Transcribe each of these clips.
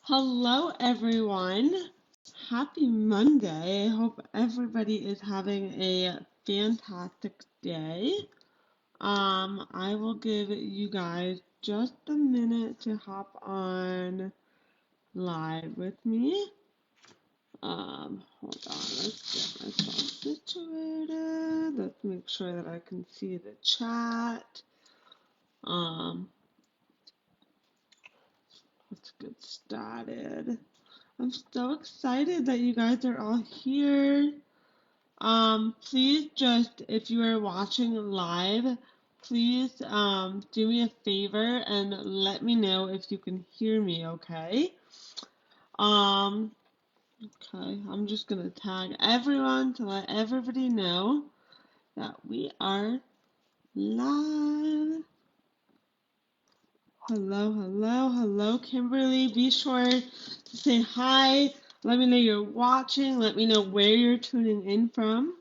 Hello, everyone. Happy Monday. I hope everybody is having a fantastic day. I will give you guys just a minute to hop on live with me. Hold on. Let's get myself situated. Let's make sure that I can see the chat. Let's get started. I'm so excited that you guys are all here. Please just, if you are watching live, please do me a favor and let me know if you can hear me, okay? Okay, I'm just gonna tag everyone to let everybody know that we are live. Hello, Kimberly. Be sure to say hi. Let me know you're watching. Let me know where you're tuning in from.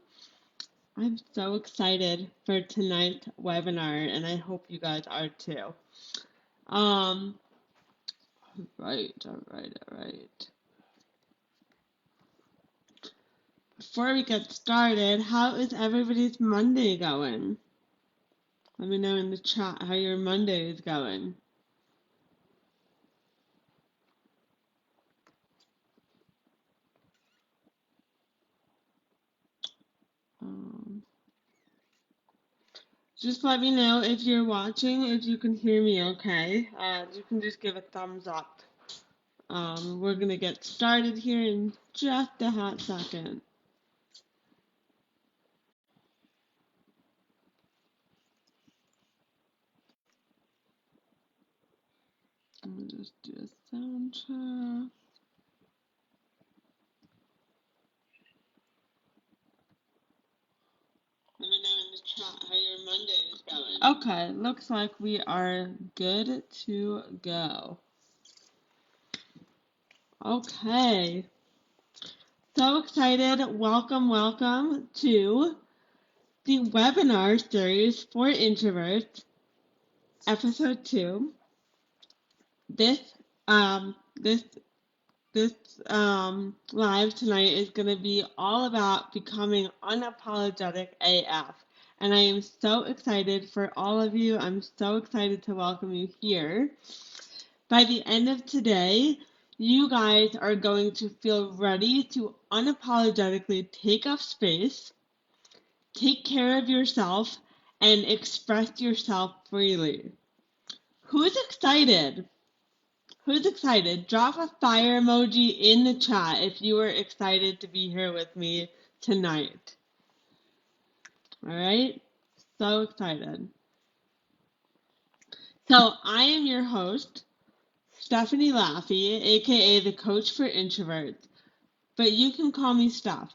I'm so excited for tonight's webinar, and I hope you guys are too. All right. Before we get started, how is everybody's Monday going? Let me know in the chat how your Monday is going. Just let me know if you're watching, if you can hear me okay. You can just give a thumbs up. We're going to get started here in just a hot second. Let me just do a sound check. Let me know in the chat how your Monday is going. Okay, looks like we are good to go. Okay, so excited. Welcome to the webinar series for introverts, episode 2. This um this this live tonight is going to be all about becoming unapologetic AF. And I am so excited for all of you. I'm so excited to welcome you here. By the end of today, you guys are going to feel ready to unapologetically take up space, take care of yourself, and express yourself freely. Who's excited? Who's excited? Drop a fire emoji in the chat if you are excited to be here with me tonight. All right? So excited. So I am your host, Stephanie Laffey, aka the coach for introverts, but you can call me Steph.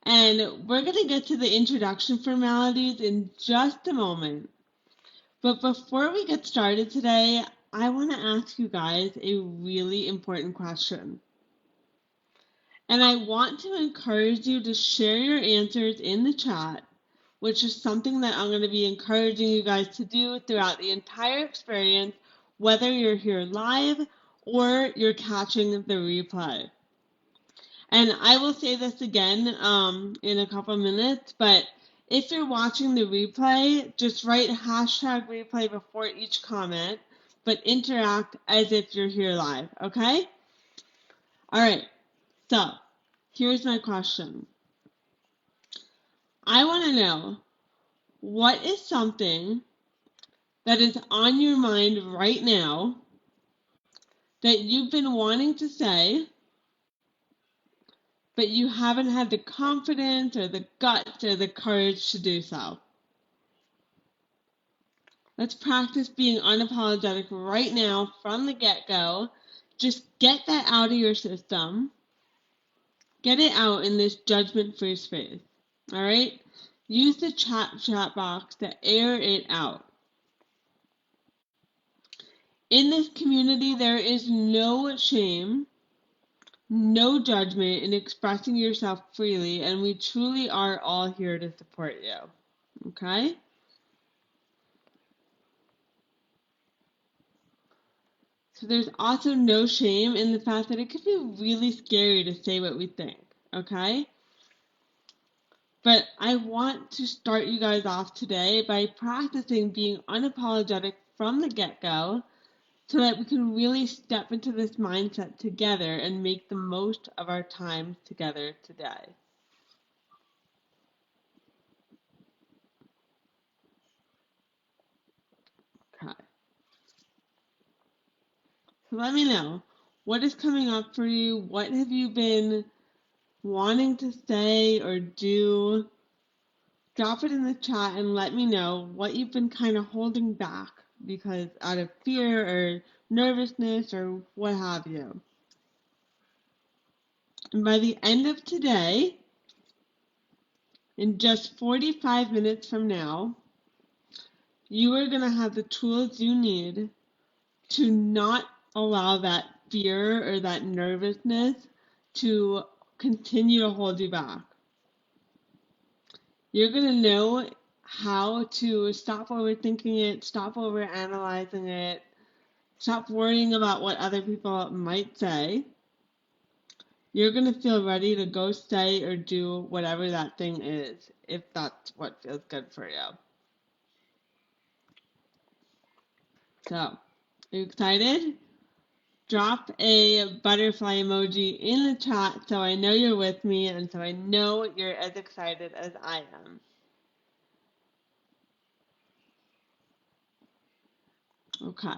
And we're going to get to the introduction formalities in just a moment. But before we get started today, I want to ask you guys a really important question. And I want to encourage you to share your answers in the chat, which is something that I'm going to be encouraging you guys to do throughout the entire experience, whether you're here live or you're catching the replay. And I will say this again in a couple minutes, but if you're watching the replay, just write hashtag replay before each comment, but interact as if you're here live, okay? All right, so here's my question. I want to know, what is something that is on your mind right now that you've been wanting to say, but you haven't had the confidence or the guts or the courage to do so? Let's practice being unapologetic right now from the get-go. Just get that out of your system. Get it out in this judgment-free space. All right? Use the chat box to air it out. In this community, there is no shame, no judgment in expressing yourself freely, and we truly are all here to support you. Okay? So there's also no shame in the fact that it could be really scary to say what we think, okay? But I want to start you guys off today by practicing being unapologetic from the get-go so that we can really step into this mindset together and make the most of our time together today. Okay. So let me know, what is coming up for you? What have you been wanting to say or do? Drop it in the chat and let me know what you've been kind of holding back because out of fear or nervousness or what have you. And by the end of today, in just 45 minutes from now, you are going to have the tools you need to not allow that fear or that nervousness to continue to hold you back. You're going to know how to stop overthinking it, stop overanalyzing it, stop worrying about what other people might say. You're going to feel ready to go say or do whatever that thing is, if that's what feels good for you. So, are you excited? Drop a butterfly emoji in the chat so I know you're with me and so I know you're as excited as I am. Okay.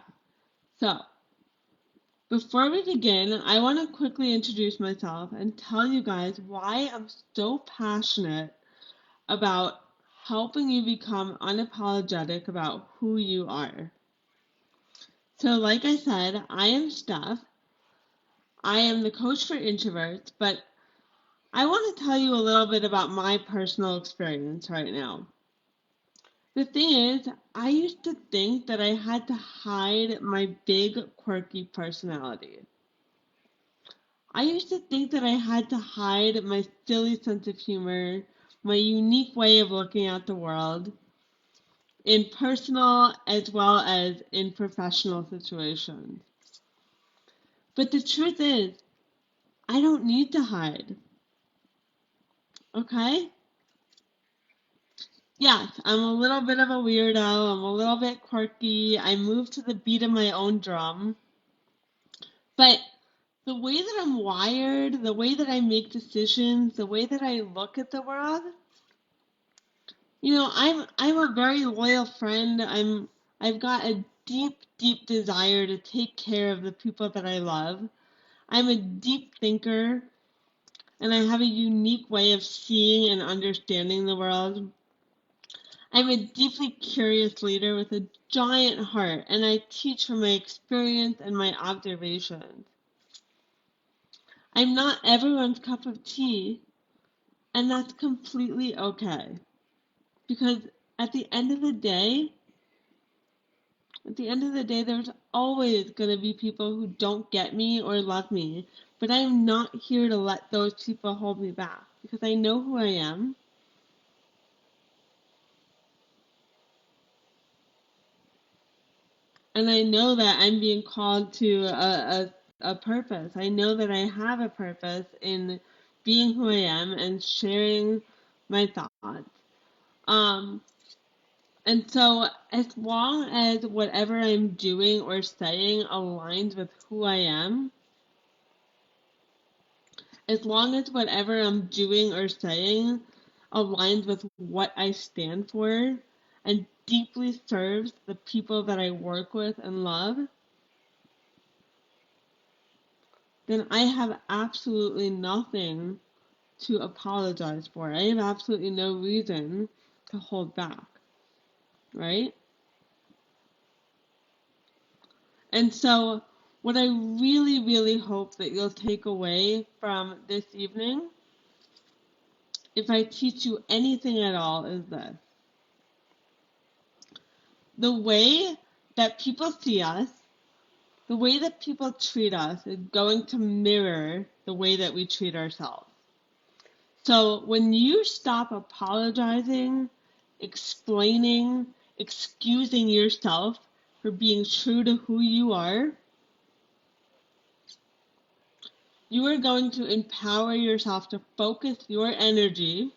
So, before we begin, I want to quickly introduce myself and tell you guys why I'm so passionate about helping you become unapologetic about who you are. So, like I said, I am Steph. I am the coach for introverts, but I want to tell you a little bit about my personal experience right now. The thing is, I used to think that I had to hide my big, quirky personality. I used to think that I had to hide my silly sense of humor, my unique way of looking at the world, in personal as well as in professional situations. But the truth is, I don't need to hide. Okay? Yes, I'm a little bit of a weirdo. I'm a little bit quirky. I move to the beat of my own drum. But the way that I'm wired, the way that I make decisions, the way that I look at the world, I'm a very loyal friend. I've got a deep, deep desire to take care of the people that I love. I'm a deep thinker, and I have a unique way of seeing and understanding the world. I'm a deeply curious leader with a giant heart, and I teach from my experience and my observations. I'm not everyone's cup of tea, and that's completely okay. Because at the end of the day, there's always going to be people who don't get me or love me, but I'm not here to let those people hold me back because I know who I am. And I know that I'm being called to a purpose. I know that I have a purpose in being who I am and sharing my thoughts. And so as long as whatever I'm doing or saying aligns with who I am, as long as whatever I'm doing or saying aligns with what I stand for and deeply serves the people that I work with and love, then I have absolutely nothing to apologize for. I have absolutely no reason to hold back, right? And so what I really, really hope that you'll take away from this evening, if I teach you anything at all, is this. The way that people see us, the way that people treat us is going to mirror the way that we treat ourselves. So when you stop apologizing, explaining, excusing yourself for being true to who you are, you are going to empower yourself to focus your energy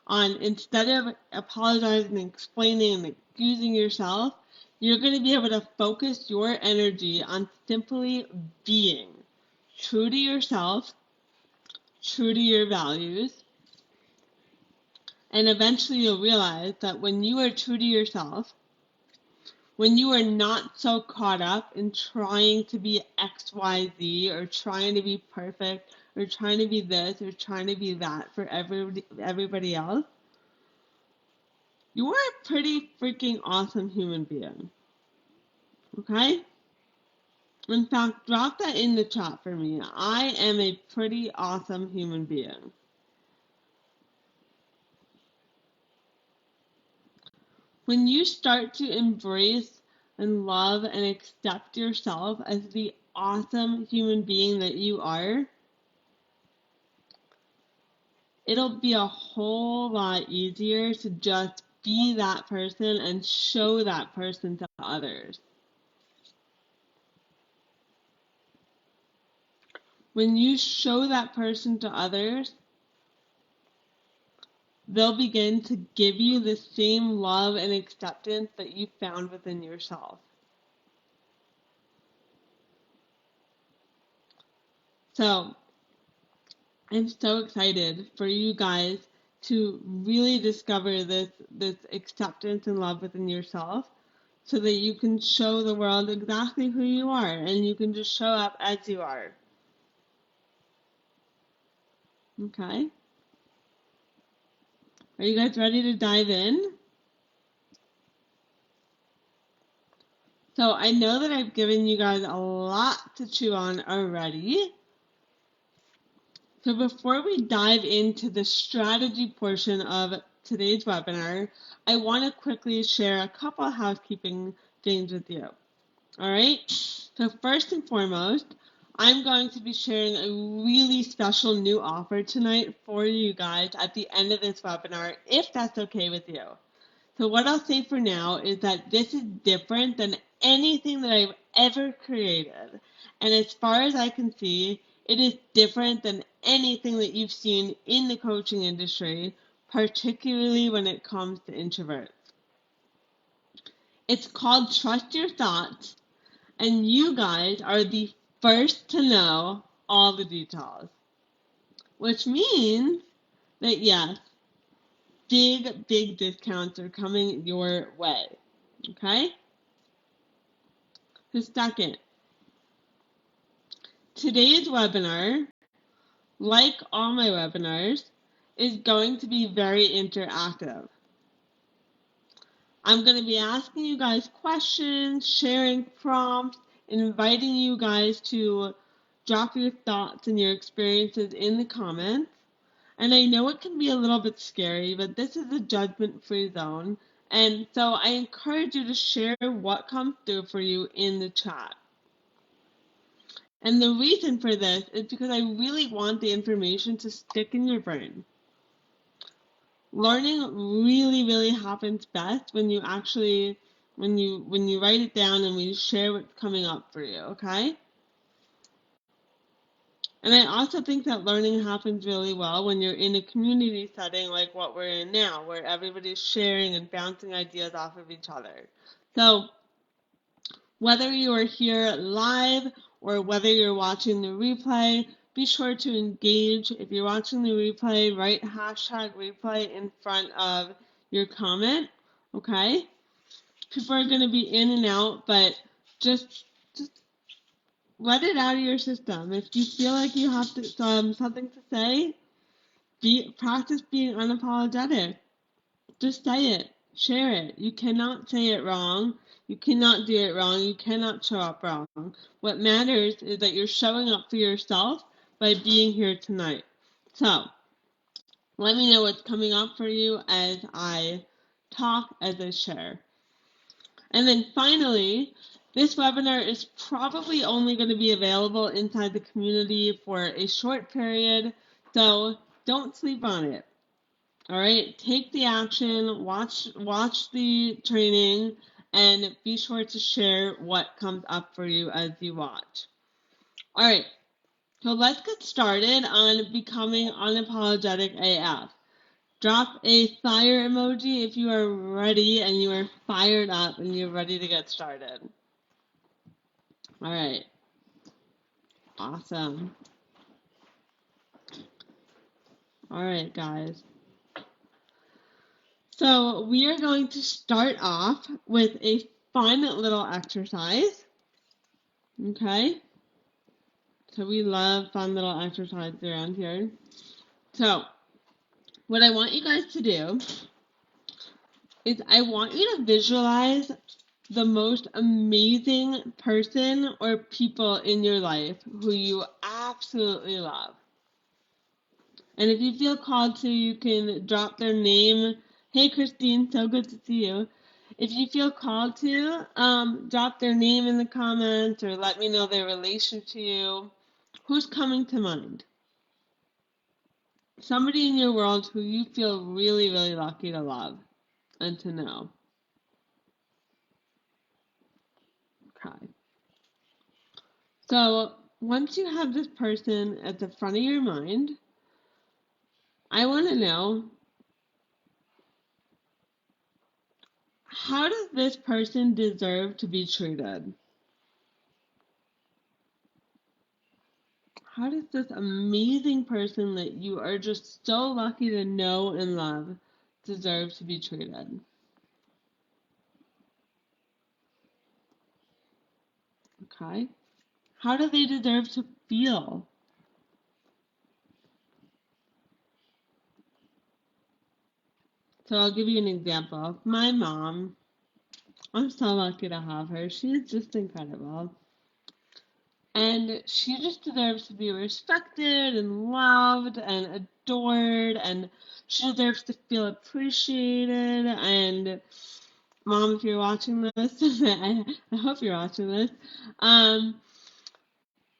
on, instead of apologizing and explaining and accusing yourself, you're going to be able to focus your energy on simply being true to yourself, true to your values, and eventually you'll realize that when you are true to yourself, when you are not so caught up in trying to be XYZ or trying to be perfect or trying to be this or trying to be that for everybody else, you are a pretty freaking awesome human being. Okay? In fact, drop that in the chat for me. I am a pretty awesome human being. When you start to embrace and love and accept yourself as the awesome human being that you are, it'll be a whole lot easier to just be that person and show that person to others. When you show that person to others, they'll begin to give you the same love and acceptance that you found within yourself. So, I'm so excited for you guys to really discover this acceptance and love within yourself so that you can show the world exactly who you are and you can just show up as you are. Okay? Are you guys ready to dive in? So I know that I've given you guys a lot to chew on already. So before we dive into the strategy portion of today's webinar, I want to quickly share a couple of housekeeping things with you. All right? So first and foremost, I'm going to be sharing a really special new offer tonight for you guys at the end of this webinar, if that's okay with you. So what I'll say for now is that this is different than anything that I've ever created. And as far as I can see, it is different than anything that you've seen in the coaching industry, particularly when it comes to introverts. It's called Trust Your Thoughts, and you guys are the first to know all the details. Which means that yes, big discounts are coming your way. Okay? The second, today's webinar, like all my webinars, is going to be very interactive. I'm going to be asking you guys questions, sharing prompts, inviting you guys to drop your thoughts and your experiences in the comments. And I know it can be a little bit scary, but this is a judgment-free zone. And so I encourage you to share what comes through for you in the chat. And the reason for this is because I really want the information to stick in your brain. Learning really happens best when you actually, when you write it down and when you share what's coming up for you, okay? And I also think that learning happens really well when you're in a community setting like what we're in now, where everybody's sharing and bouncing ideas off of each other. So whether you are here live or whether you're watching the replay, be sure to engage. If you're watching the replay, write hashtag replay in front of your comment, okay? People are going to be in and out, but just let it out of your system. If you feel like you have to, something to say, practice being unapologetic. Just say it. Share it. You cannot say it wrong. You cannot do it wrong. You cannot show up wrong. What matters is that you're showing up for yourself by being here tonight. So, let me know what's coming up for you as I talk, as I share. And then finally, this webinar is probably only going to be available inside the community for a short period, so don't sleep on it. All right, take the action, watch the training, and be sure to share what comes up for you as you watch. All right, So let's get started on becoming unapologetic AF. Drop a fire emoji if you are ready and you are fired up and you're ready to get started. All right. Awesome. All right, guys. So we are going to start off with a fun little exercise. Okay? So we love fun little exercises around here. So what I want you guys to do is I want you to visualize the most amazing person or people in your life who you absolutely love. And if you feel called to, you can drop their name. Hey, Christine, so good to see you. If you feel called to, drop their name in the comments or let me know their relation to you. Who's coming to mind? Somebody in your world who you feel really, really lucky to love and to know. Okay. So once you have this person at the front of your mind, I want to know, how does this person deserve to be treated? How does this amazing person that you are just so lucky to know and love deserve to be treated? Okay. How do they deserve to feel? So I'll give you an example. My mom, I'm so lucky to have her. She is just incredible. And she just deserves to be respected and loved and adored, and she deserves to feel appreciated. And Mom, if you're watching this, I hope you're watching this. My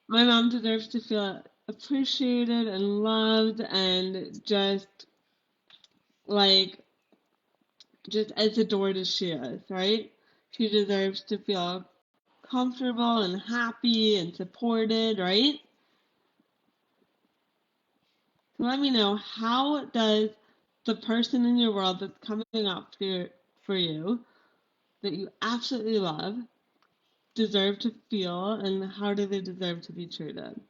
mom deserves to feel appreciated and loved and like just as adored as she is, right? She deserves to feel comfortable and happy and supported, right? So let me know, how does the person in your world that's coming up for you that you absolutely love deserve to feel, and how do they deserve to be treated?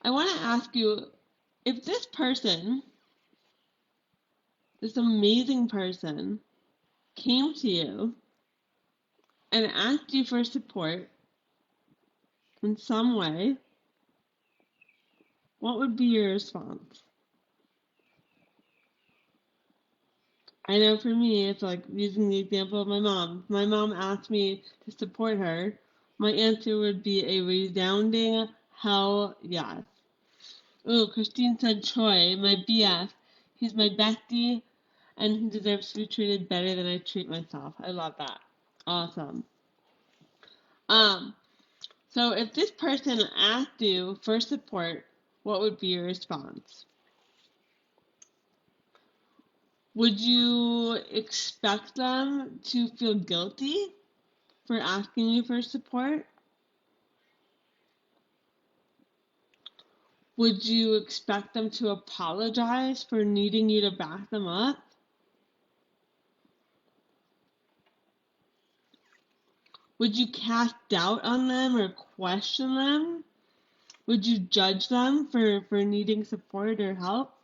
I want to ask you, if this person, this amazing person, came to you and asked you for support in some way, what would be your response? I know for me, it's like using the example of my mom. If my mom asked me to support her, my answer would be a resounding hell yes. Ooh, Christine said Troy, my BF. He's my bestie, and he deserves to be treated better than I treat myself. I love that. Awesome. Um, so if this person asked you for support, what would be your response? Would you expect them to feel guilty for asking you for support? Would you expect them to apologize for needing you to back them up? Would you cast doubt on them or question them? Would you judge them for needing support or help?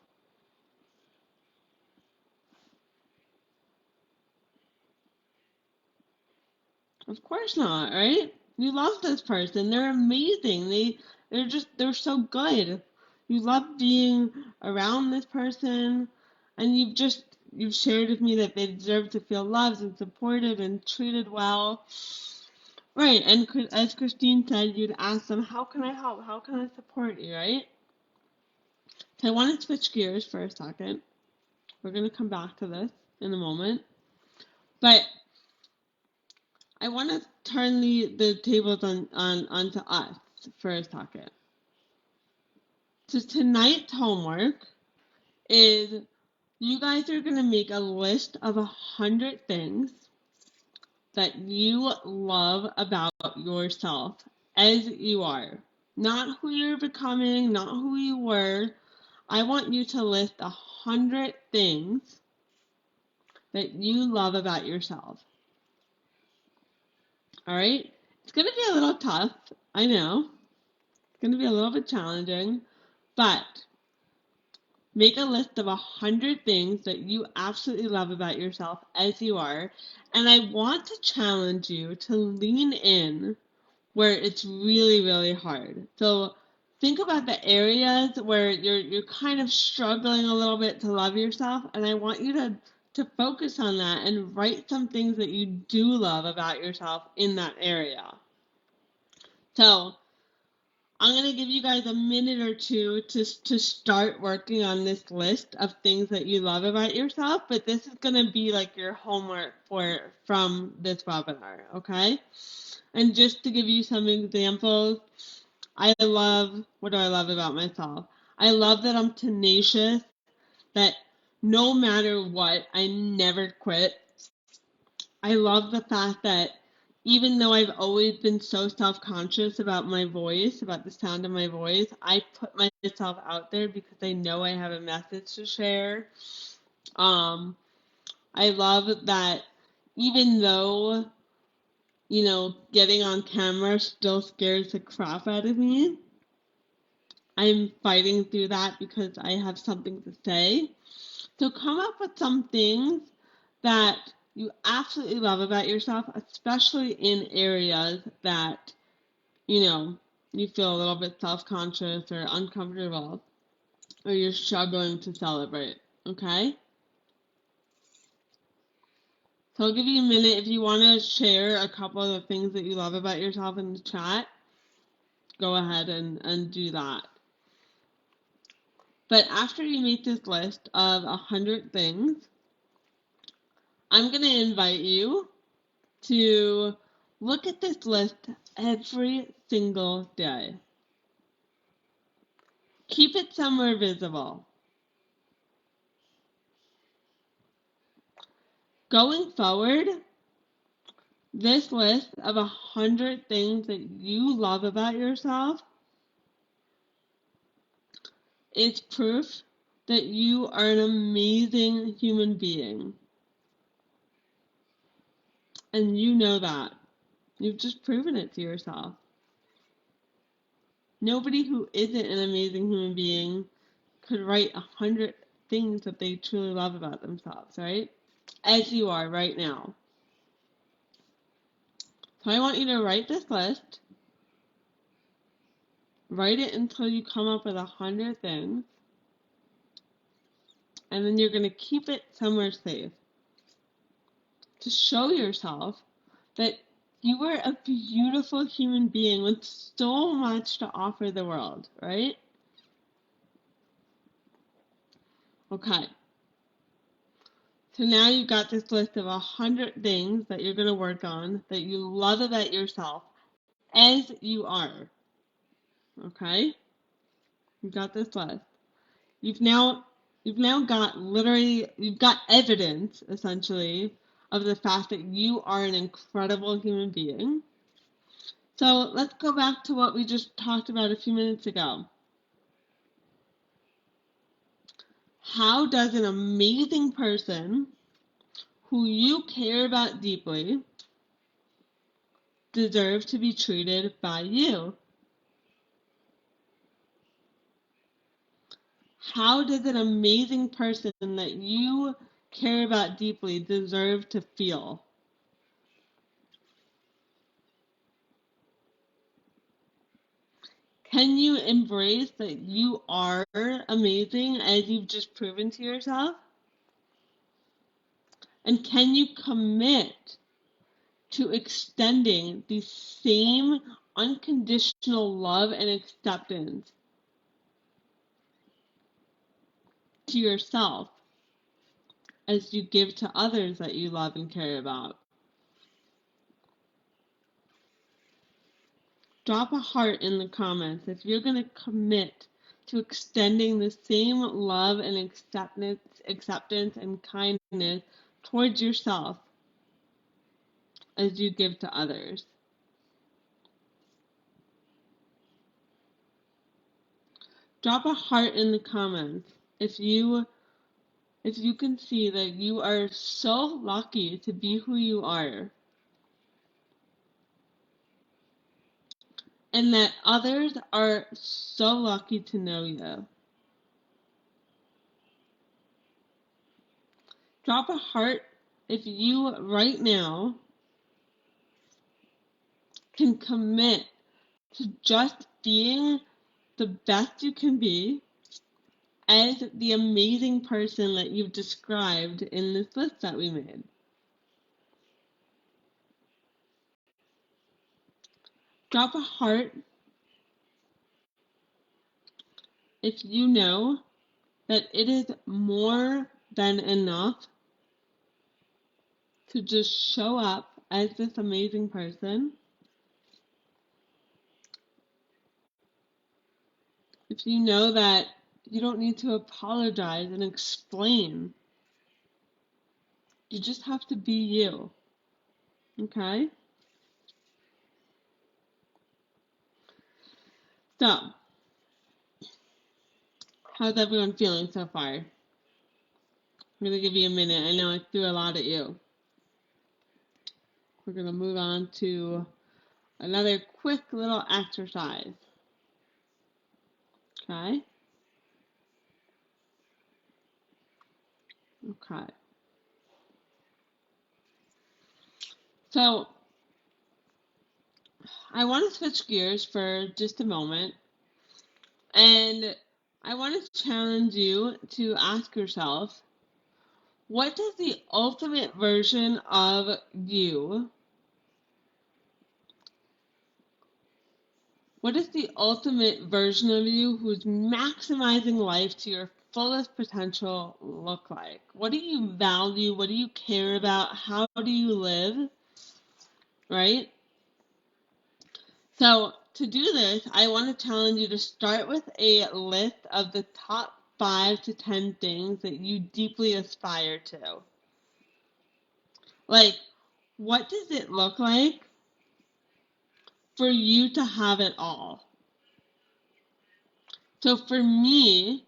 Of course not, right? You love this person. They're amazing. They're so good. You love being around this person, and you've shared with me that they deserve to feel loved and supported and treated well. Right, and as Christine said, you'd ask them, how can I help? How can I support you, right? So I want to switch gears for a second. We're going to come back to this in a moment. But I want to turn the tables onto us for a second. So tonight's homework is, you guys are going to make a list of 100 things that you love about yourself as you are. Not who you're becoming, not who you were. I want you to list 100 things that you love about yourself. All right? It's going to be a little tough. I know. It's going to be a little bit challenging. But make a list of 100 things that you absolutely love about yourself as you are. And I want to challenge you to lean in where it's really, really hard. So think about the areas where you're kind of struggling a little bit to love yourself, and I want you to focus on that and write some things that you do love about yourself in that area. So I'm going to give you guys a minute or two to start working on this list of things that you love about yourself, but this is going to be like your homework from this webinar, okay? And just to give you some examples, what do I love about myself? I love that I'm tenacious, that no matter what, I never quit. I love the fact that even though I've always been so self-conscious about my voice, about the sound of my voice, I put myself out there because I know I have a message to share. I love that even though, getting on camera still scares the crap out of me, I'm fighting through that because I have something to say. So come up with some things that you absolutely love about yourself, especially in areas that, you feel a little bit self-conscious or uncomfortable, or you're struggling to celebrate, okay? So I'll give you a minute if you want to share a couple of the things that you love about yourself in the chat. Go ahead and do that. But after you make this list of 100 things, I'm going to invite you to look at this list every single day. Keep it somewhere visible. Going forward, this list of 100 things that you love about yourself is proof that you are an amazing human being. And you know that. You've just proven it to yourself. Nobody who isn't an amazing human being could write 100 things that they truly love about themselves, right? As you are right now. So I want you to write this list. Write it until you come up with 100 things. And then you're going to keep it somewhere safe to show yourself that you are a beautiful human being with so much to offer the world, right? Okay. So now you've got this list of 100 things that you're going to work on that you love about yourself as you are. Okay? You've got this list. You've now got evidence, essentially, of the fact that you are an incredible human being. So let's go back to what we just talked about a few minutes ago. How does an amazing person who you care about deeply deserve to be treated by you? How does an amazing person that you care about deeply deserve to feel? Can you embrace that you are amazing as you've just proven to yourself? And can you commit to extending the same unconditional love and acceptance to yourself as you give to others that you love and care about? Drop a heart in the comments if you're going to commit to extending the same love and acceptance and kindness towards yourself as you give to others. Drop a heart in the comments if you can see that you are so lucky to be who you are, and that others are so lucky to know you. Drop a heart if you right now can commit to just being the best you can be as the amazing person that you've described in this list that we made. Drop a heart if you know that it is more than enough to just show up as this amazing person. If you know that you don't need to apologize and explain, you just have to be you. Okay? So, how's everyone feeling so far? I'm going to give you a minute. I know I threw a lot at you. We're going to move on to another quick little exercise. Okay? Okay. So, I want to switch gears for just a moment, and I want to challenge you to ask yourself, what does the ultimate version of you, what is the ultimate version of you who's maximizing life to your fullest potential look like? What do you value? What do you care about? How do you live? Right? So to do this, I want to challenge you to start with a list of the top 5 to 10 things that you deeply aspire to. Like, what does it look like for you to have it all? So for me,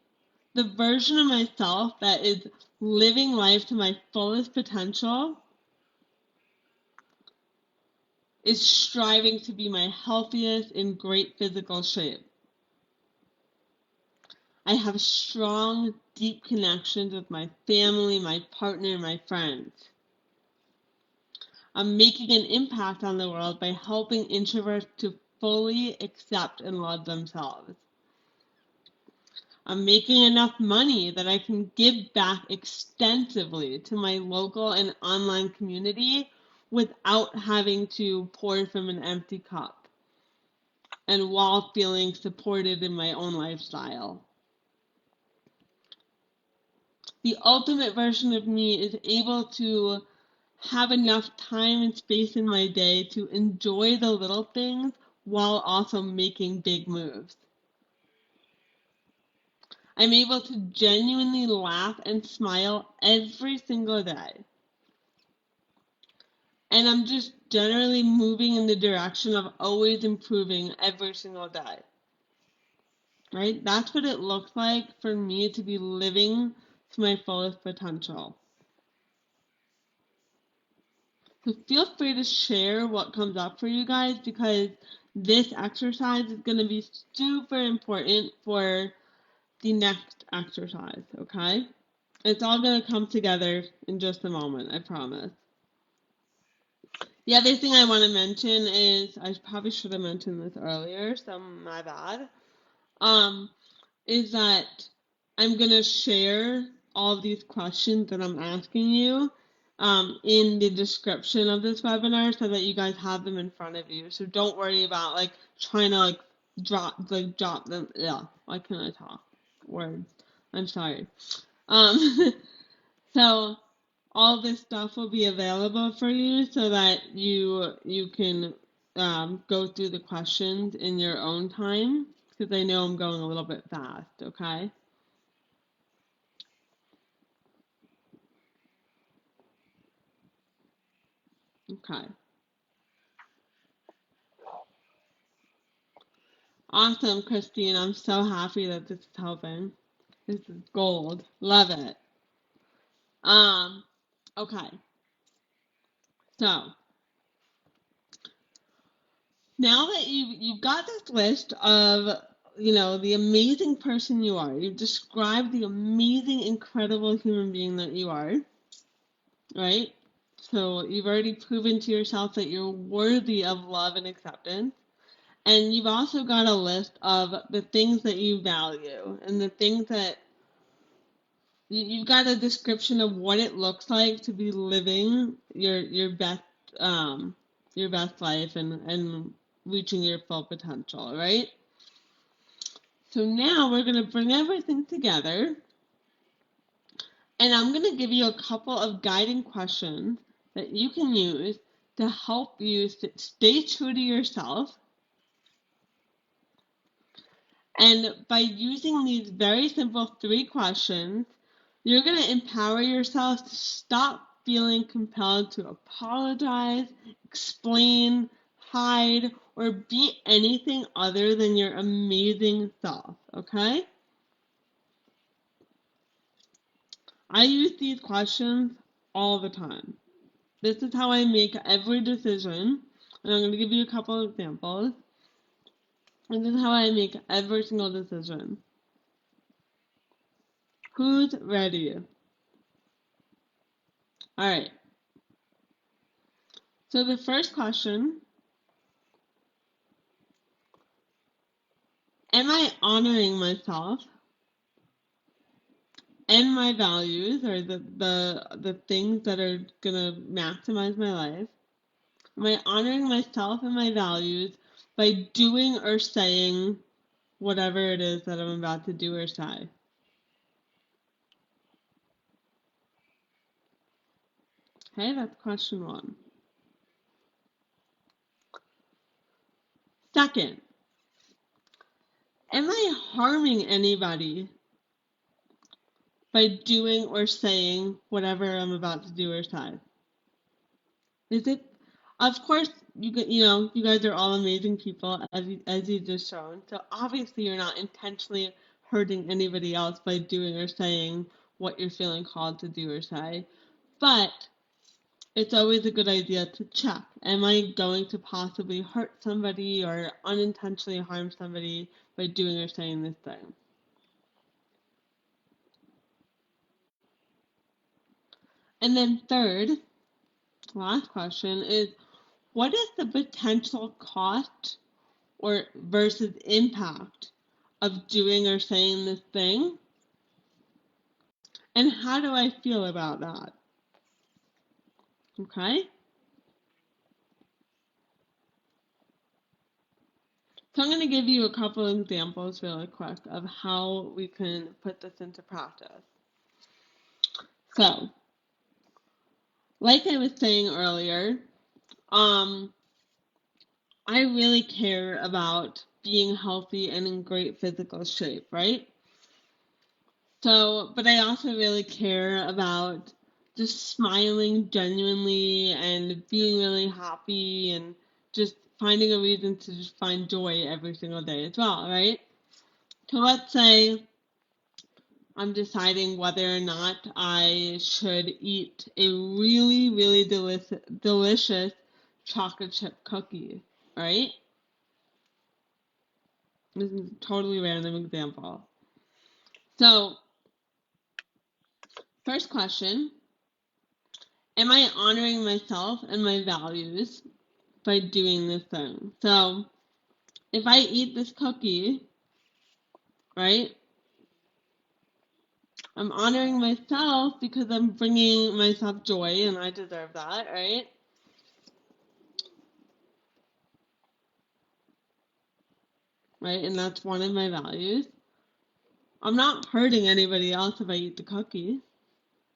the version of myself that is living life to my fullest potential is striving to be my healthiest in great physical shape. I have strong, deep connections with my family, my partner, and my friends. I'm making an impact on the world by helping introverts to fully accept and love themselves. I'm making enough money that I can give back extensively to my local and online community without having to pour from an empty cup, and while feeling supported in my own lifestyle. The ultimate version of me is able to have enough time and space in my day to enjoy the little things while also making big moves. I'm able to genuinely laugh and smile every single day. And I'm just generally moving in the direction of always improving every single day. Right? That's what it looks like for me to be living to my fullest potential. So feel free to share what comes up for you guys, because this exercise is going to be super important for the next exercise, okay? It's all going to come together in just a moment, I promise. The other thing I want to mention is, I probably should have mentioned this earlier, so my bad, is that I'm going to share all of these questions that I'm asking you in the description of this webinar so that you guys have them in front of you. So don't worry about trying to drop them. Yeah, why can't I talk? Words. I'm sorry. So all this stuff will be available for you so that you can go through the questions in your own time, because I know I'm going a little bit fast, okay? Okay. Awesome, Christine. I'm so happy that this is helping. This is gold. Love it. Um, okay. So now that you've got this list of, the amazing person you are, you've described the amazing, incredible human being that you are, right? So you've already proven to yourself that you're worthy of love and acceptance. And you've also got a list of the things that you value and the things that you've got a description of what it looks like to be living um your best life and reaching your full potential, right? So now we're going to bring everything together, and I'm going to give you a couple of guiding questions that you can use to help you stay true to yourself. And by using these very simple 3 questions, you're going to empower yourself to stop feeling compelled to apologize, explain, hide, or be anything other than your amazing self, okay? I use these questions all the time. This is how I make every decision, and I'm going to give you a couple of examples. This is how I make every single decision. Who's ready? All right. So the first question, am I honoring myself and my values, or the things that are gonna maximize my life? Am I honoring myself and my values by doing or saying whatever it is that I'm about to do or say? Okay, that's question 1. Second, am I harming anybody by doing or saying whatever I'm about to do or say? Is it? Of course, you guys are all amazing people, as you just shown. So obviously, you're not intentionally hurting anybody else by doing or saying what you're feeling called to do or say. But it's always a good idea to check. Am I going to possibly hurt somebody or unintentionally harm somebody by doing or saying this thing? And then third, last question is, what is the potential cost or versus impact of doing or saying this thing? And how do I feel about that? Okay? So I'm going to give you a couple of examples really quick of how we can put this into practice. So, like I was saying earlier, I really care about being healthy and in great physical shape, right? So, but I also really care about just smiling genuinely and being really happy and just finding a reason to just find joy every single day as well, right? So let's say I'm deciding whether or not I should eat a really, really delicious chocolate chip cookie, right? This is a totally random example. So, first question, am I honoring myself and my values by doing this thing? So, if I eat this cookie, right, I'm honoring myself because I'm bringing myself joy and I deserve that, right? Right, and that's one of my values. I'm not hurting anybody else if I eat the cookie,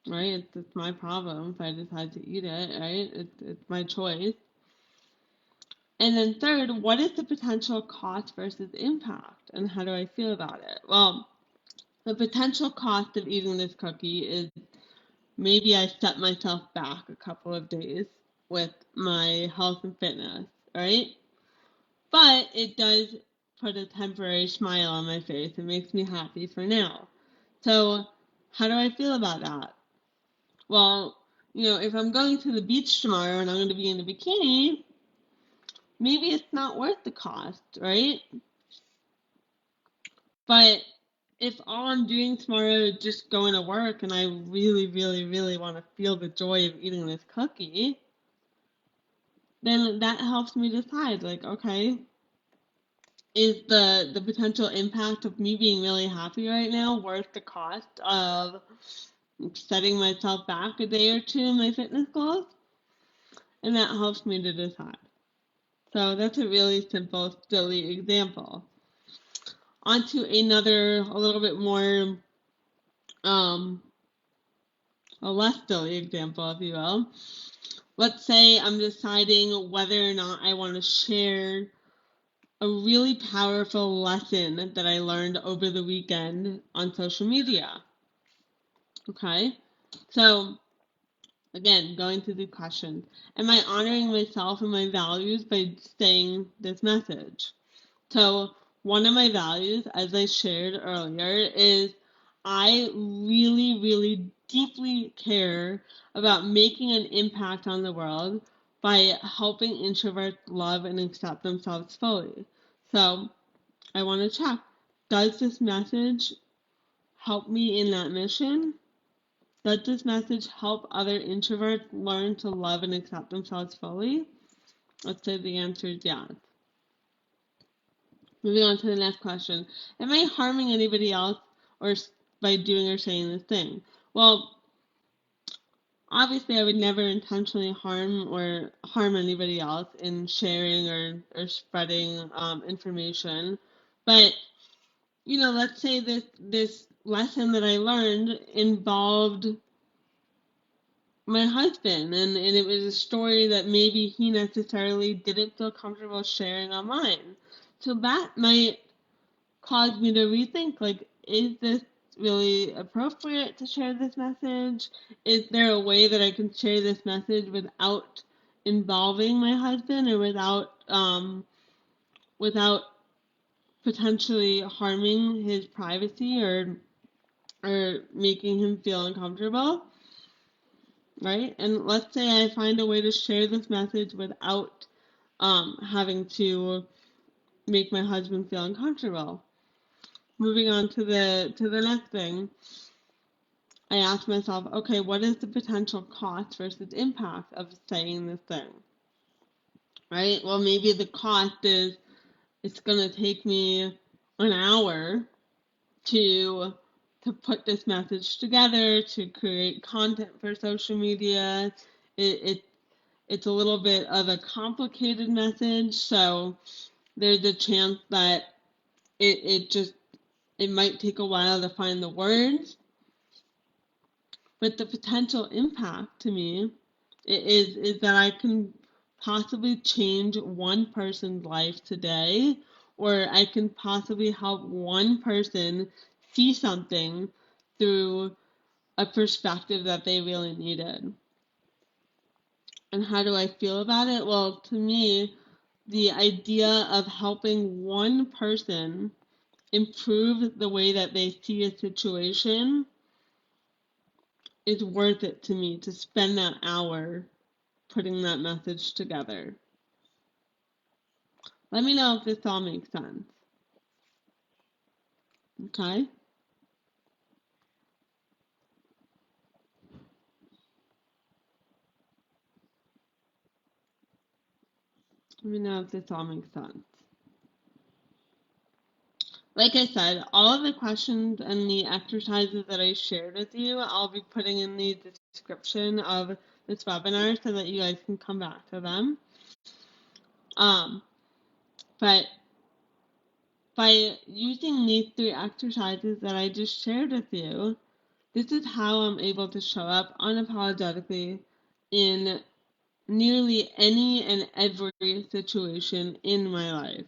right? It's my problem if I decide to eat it, right? It's my choice. And then third, what is the potential cost versus impact, and how do I feel about it? Well, the potential cost of eating this cookie is maybe I set myself back a couple of days with my health and fitness, right? But it does put a temporary smile on my face. It makes me happy for now. So how do I feel about that? Well, if I'm going to the beach tomorrow and I'm going to be in a bikini, maybe it's not worth the cost, right? But if all I'm doing tomorrow is just going to work and I really, really, really want to feel the joy of eating this cookie, then that helps me decide, like, okay, is the potential impact of me being really happy right now worth the cost of setting myself back a day or two in my fitness goals? And that helps me to decide. So that's a really simple, silly example. On to another, a little bit more, a less silly example, if you will. Let's say I'm deciding whether or not I want to share a really powerful lesson that I learned over the weekend on social media. Okay? So, again, going to the question, am I honoring myself and my values by saying this message? So, one of my values, as I shared earlier, is I really, really deeply care about making an impact on the world by helping introverts love and accept themselves fully. So, I want to check, does this message help me in that mission? Does this message help other introverts learn to love and accept themselves fully? Let's say the answer is yes. Moving on to the next question. Am I harming anybody else or by doing or saying this thing? Well, obviously I would never intentionally harm anybody else in sharing or spreading information. But, let's say this lesson that I learned involved my husband, and it was a story that maybe he necessarily didn't feel comfortable sharing online. So that might cause me to rethink, like, is this really appropriate to share this message? Is there a way that I can share this message without involving my husband or without potentially harming his privacy or making him feel uncomfortable? Right? And let's say I find a way to share this message without having to make my husband feel uncomfortable. Moving on to the next thing, I ask myself, okay, what is the potential cost versus impact of saying this thing? Right? Well, maybe the cost is it's going to take me an hour to put this message together, to create content for social media. It's a little bit of a complicated message, so there's a chance that it might take a while to find the words, but the potential impact to me is that I can possibly change one person's life today, or I can possibly help one person see something through a perspective that they really needed. And how do I feel about it? Well, to me, the idea of helping one person improve the way that they see a situation is worth it to me to spend that hour putting that message together. Let me know if this all makes sense. Okay? Let me know if this all makes sense. Like I said, all of the questions and the exercises that I shared with you, I'll be putting in the description of this webinar so that you guys can come back to them. But by using these 3 exercises that I just shared with you, this is how I'm able to show up unapologetically in nearly any and every situation in my life.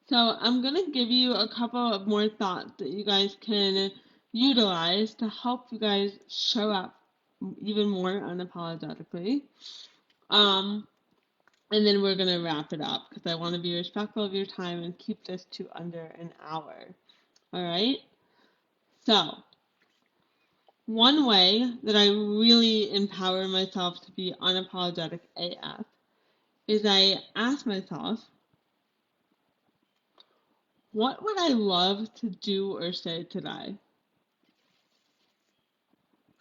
So I'm going to give you a couple of more thoughts that you guys can utilize to help you guys show up even more unapologetically. And then we're going to wrap it up because I want to be respectful of your time and keep this to under an hour. All right? So, one way that I really empower myself to be unapologetic AF is I ask myself, what would I love to do or say today?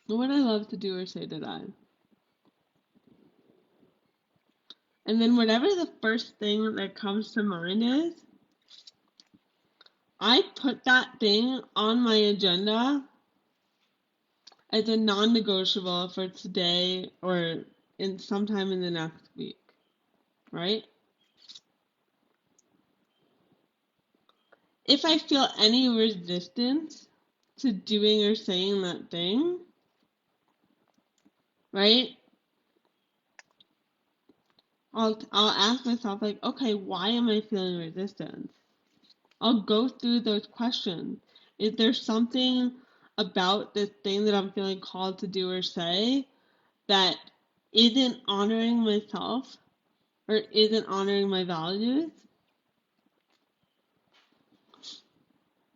What would I love to do or say today? And then whatever the first thing that comes to mind is, I put that thing on my agenda as a non-negotiable for today or in sometime in the next week, right? If I feel any resistance to doing or saying that thing, right? I'll ask myself like, okay, why am I feeling resistance? I'll go through those questions. Is there something about this thing that I'm feeling called to do or say that isn't honoring myself or isn't honoring my values?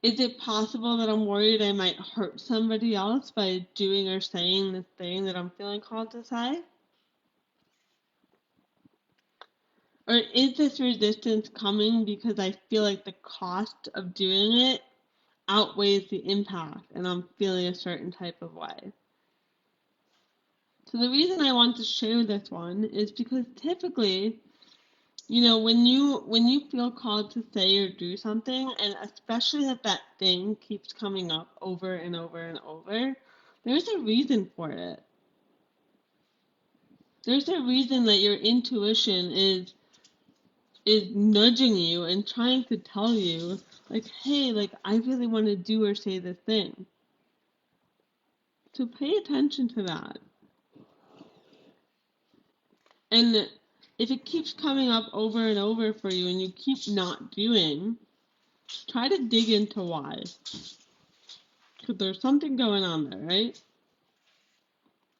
Is it possible that I'm worried I might hurt somebody else by doing or saying this thing that I'm feeling called to say? Or is this resistance coming because I feel like the cost of doing it outweighs the impact and I'm feeling a certain type of way? So the reason I want to share this one is because typically, when you feel called to say or do something, and especially if that thing keeps coming up over and over and over, there's a reason for it. There's a reason that your intuition is nudging you and trying to tell you, like, hey, like, I really want to do or say this thing. So pay attention to that. And if it keeps coming up over and over for you and you keep not doing, try to dig into why. Because there's something going on there, right?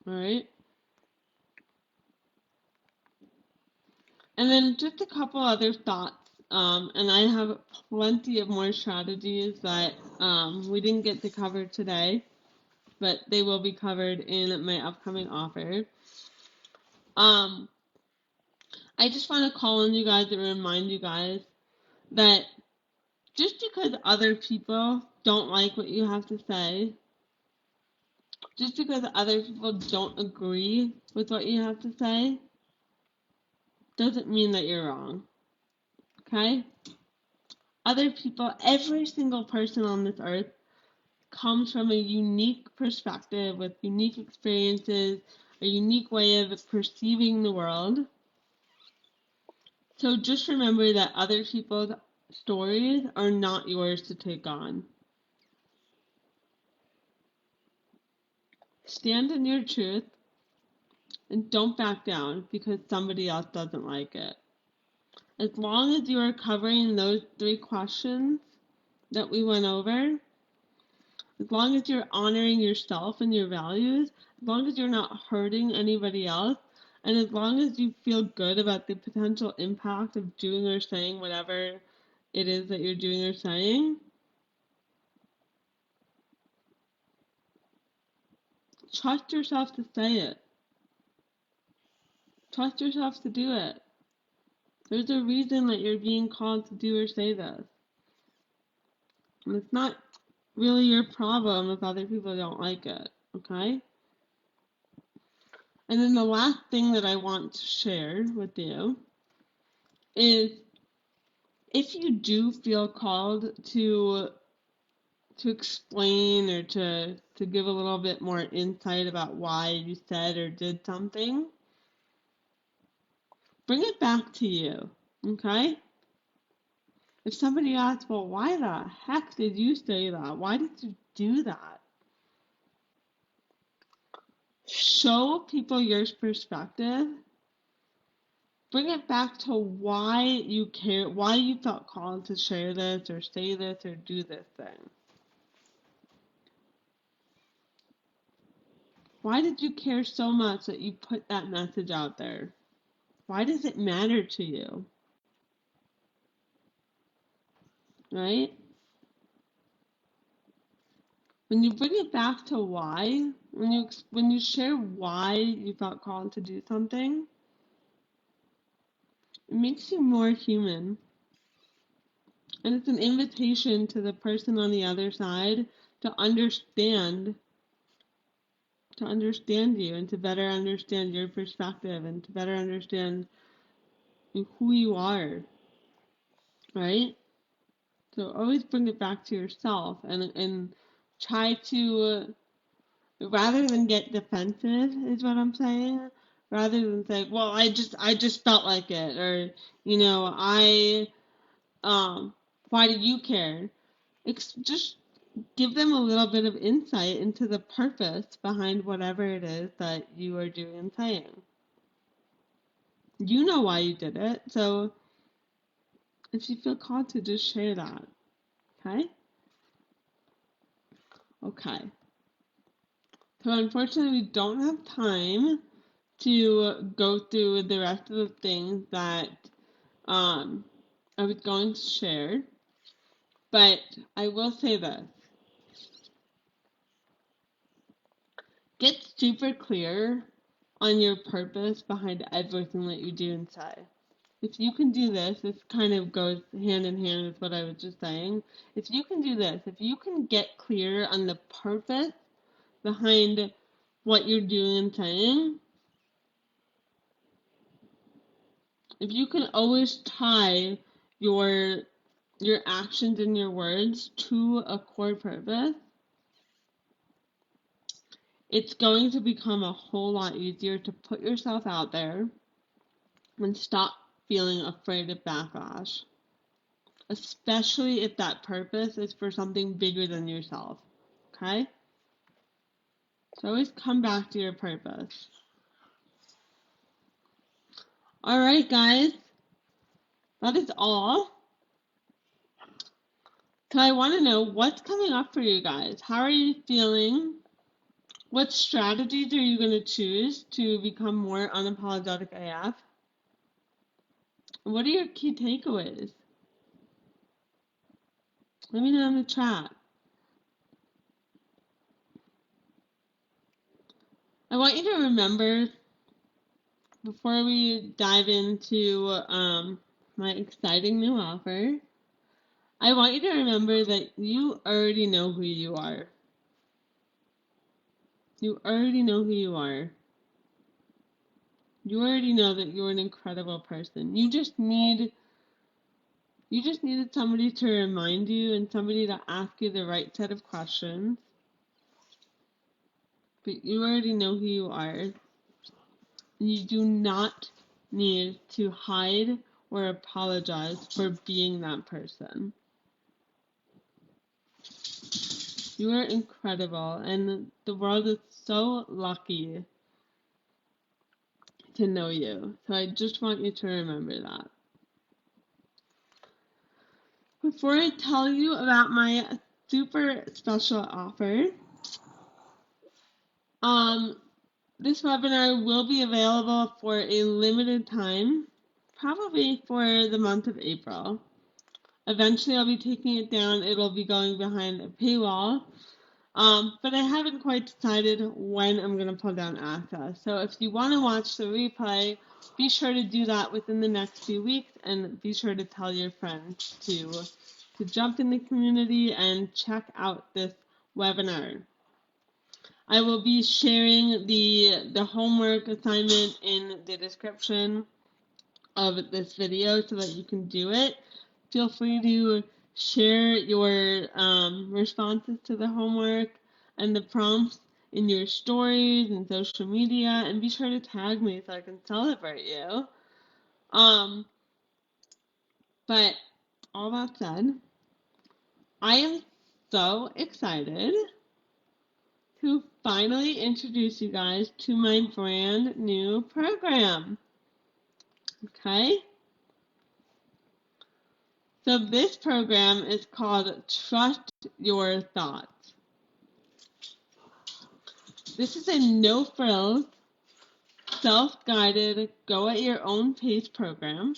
All right? And then just a couple other thoughts. And I have plenty of more strategies that we didn't get to cover today, but they will be covered in my upcoming offer. I just want to call on you guys and remind you guys that just because other people don't like what you have to say, just because other people don't agree with what you have to say, doesn't mean that you're wrong. Okay? Other people, every single person on this earth comes from a unique perspective with unique experiences, a unique way of perceiving the world. So just remember that other people's stories are not yours to take on. Stand in your truth and don't back down because somebody else doesn't like it. As long as you are covering those 3 questions that we went over, as long as you're honoring yourself and your values, as long as you're not hurting anybody else, and as long as you feel good about the potential impact of doing or saying whatever it is that you're doing or saying, trust yourself to say it. Trust yourself to do it. There's a reason that you're being called to do or say this. And it's not really your problem if other people don't like it, okay? And then the last thing that I want to share with you is if you do feel called to explain or to give a little bit more insight about why you said or did something, bring it back to you, okay? If somebody asks, well, why the heck did you say that? Why did you do that? Show people your perspective. Bring it back to why you care, why you felt called to share this or say this or do this thing. Why did you care so much that you put that message out there? Why does it matter to you? Right? When you bring it back to why, when you share why you felt called to do something, it makes you more human. And it's an invitation to the person on the other side to understand you and to better understand your perspective and to better understand who you are, right? So always bring it back to yourself and try to, rather than get defensive, is what I'm saying. Rather than say, well, I just felt like it, or why do you care? Just give them a little bit of insight into the purpose behind whatever it is that you are doing and saying. You know why you did it, so if you feel called to, just share that. Okay? Okay. So unfortunately, we don't have time to go through the rest of the things that I was going to share, but I will say this. Get super clear on your purpose behind everything that you do and say. If you can do this kind of goes hand in hand with what I was just saying. If you can do this, if you can get clear on the purpose behind what you're doing and saying, if you can always tie your actions and your words to a core purpose, it's going to become a whole lot easier to put yourself out there and stop feeling afraid of backlash, especially if that purpose is for something bigger than yourself. Okay? So always come back to your purpose. All right, guys. That is all. So I want to know what's coming up for you guys. How are you feeling? What strategies are you going to choose to become more unapologetic AF? What are your key takeaways? Let me know in the chat. I want you to remember, before we dive into my exciting new offer, I want you to remember that you already know who you are. You already know who you are. You already know that you're an incredible person. You just needed somebody to remind you and somebody to ask you the right set of questions. But you already know who you are. You do not need to hide or apologize for being that person. You are incredible, and the world is so lucky to know you. So I just want you to remember that. Before I tell you about my super special offer, this webinar will be available for a limited time, probably for the month of April. Eventually, I'll be taking it down. It'll be going behind a paywall. But I haven't quite decided when I'm going to pull down access. So if you want to watch the replay, be sure to do that within the next few weeks, and be sure to tell your friends to jump in the community and check out this webinar. I will be sharing the homework assignment in the description of this video so that you can do it. Feel free to share your responses to the homework and the prompts in your stories and social media, and be sure to tag me so I can celebrate you. But all that said, I am so excited to finally introduce you guys to my brand new program. Okay? So this program is called Trust Your Thoughts. This is a no-frills self-guided, go-at-your-own-pace program,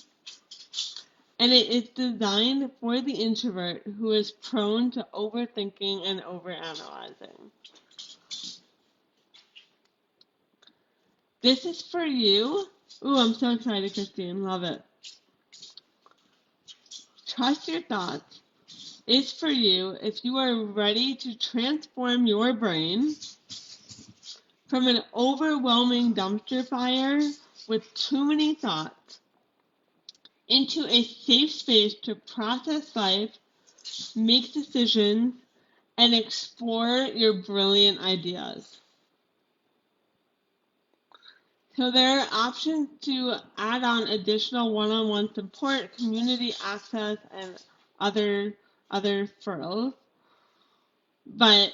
and it is designed for the introvert who is prone to overthinking and overanalyzing. This is for you. Ooh, I'm so excited, Christine. Love it. Trust Your Thoughts is for you if you are ready to transform your brain from an overwhelming dumpster fire with too many thoughts into a safe space to process life, make decisions, and explore your brilliant ideas. So there are options to add on additional one-on-one support, community access, and other frills. But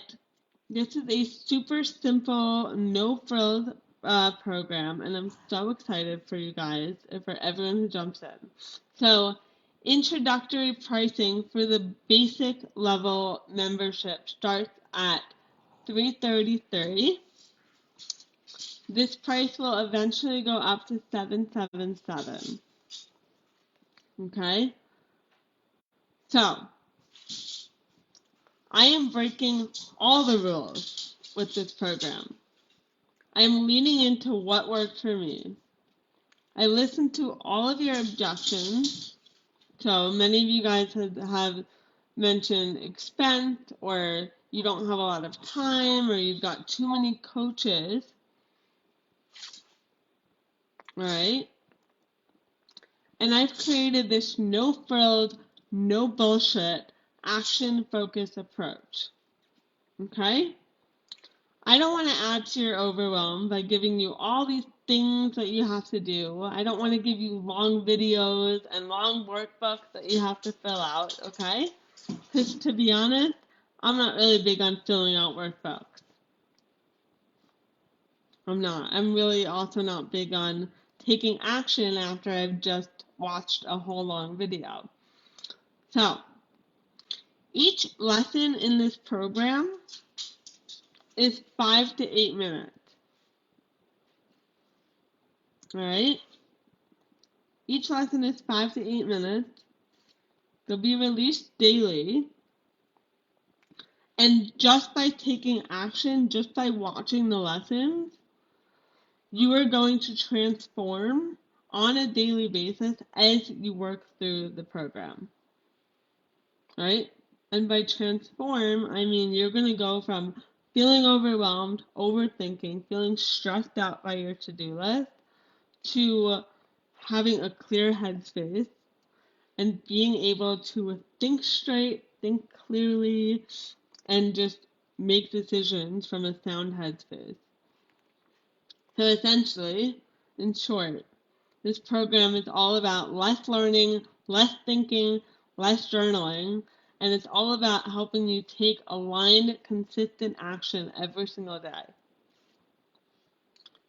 this is a super simple, no-frills program, and I'm so excited for you guys and for everyone who jumps in. So introductory pricing for the basic level membership starts at $333. This price will eventually go up to $777. Okay? So, I am breaking all the rules with this program. I'm leaning into what works for me. I listened to all of your objections. So, many of you guys have mentioned expense, or you don't have a lot of time, or you've got too many coaches. All right? And I've created this no-frills, no bullshit, action-focused approach. Okay? I don't want to add to your overwhelm by giving you all these things that you have to do. I don't want to give you long videos and long workbooks that you have to fill out, okay? Because to be honest, I'm not really big on filling out workbooks. I'm not. I'm really also not big on taking action after I've just watched a whole long video. So, each lesson in this program is 5 to 8 minutes. All right? Each lesson is 5 to 8 minutes. They'll be released daily. And just by taking action, just by watching the lessons, you are going to transform on a daily basis as you work through the program. Right? And by transform, I mean you're going to go from feeling overwhelmed, overthinking, feeling stressed out by your to-do list, to having a clear headspace and being able to think straight, think clearly, and just make decisions from a sound headspace. So essentially, in short, this program is all about less learning, less thinking, less journaling, and it's all about helping you take aligned, consistent action every single day.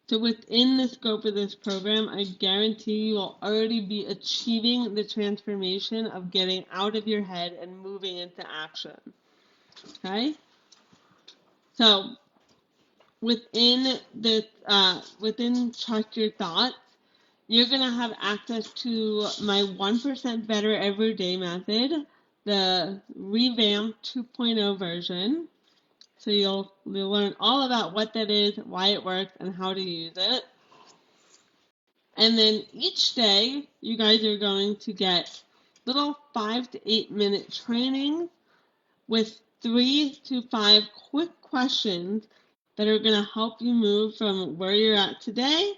So within the scope of this program, I guarantee you will already be achieving the transformation of getting out of your head and moving into action. Okay? So within this, within Trust Your Thoughts, you're going to have access to my 1% Better Every Day method, the revamped 2.0 version. So you'll learn all about what that is, why it works, and how to use it. And then each day, you guys are going to get little 5 to 8 minute training with 3 to 5 quick questions that are going to help you move from where you're at today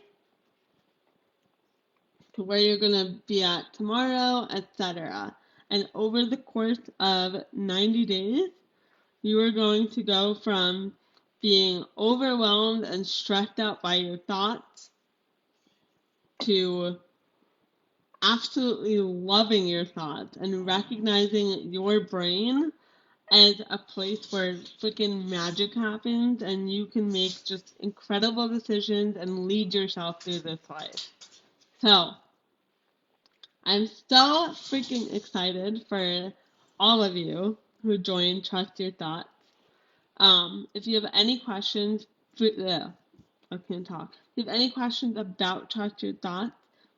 to where you're going to be at tomorrow, etc. And over the course of 90 days, you are going to go from being overwhelmed and stressed out by your thoughts to absolutely loving your thoughts and recognizing your brain as a place where freaking magic happens and you can make just incredible decisions and lead yourself through this life. So, I'm so freaking excited for all of you who joined Trust Your Thoughts. If you have any questions, I can't talk. If you have any questions about Trust Your Thoughts,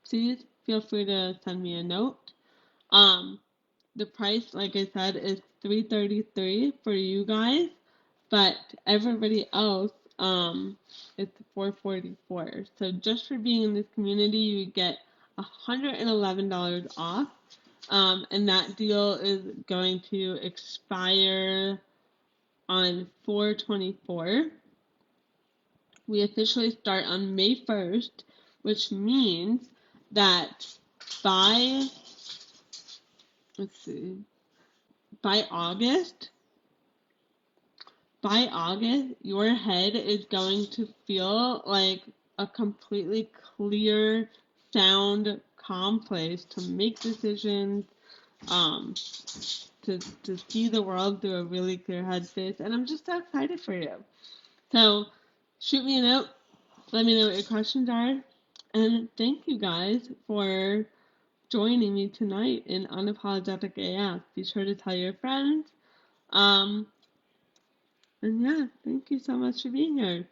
please feel free to send me a note. The price, like I said, is $333 for you guys, but everybody else, it's $444. So just for being in this community, you get $111 off. And that deal is going to expire on 4/24. We officially start on May 1st, which means that by, let's see, by August, your head is going to feel like a completely clear, sound, calm place to make decisions, to see the world through a really clear headspace. And I'm just so excited for you. So shoot me a note. Let me know what your questions are. And thank you guys for joining me tonight in Unapologetic AF. Be sure to tell your friends. And yeah, thank you so much for being here.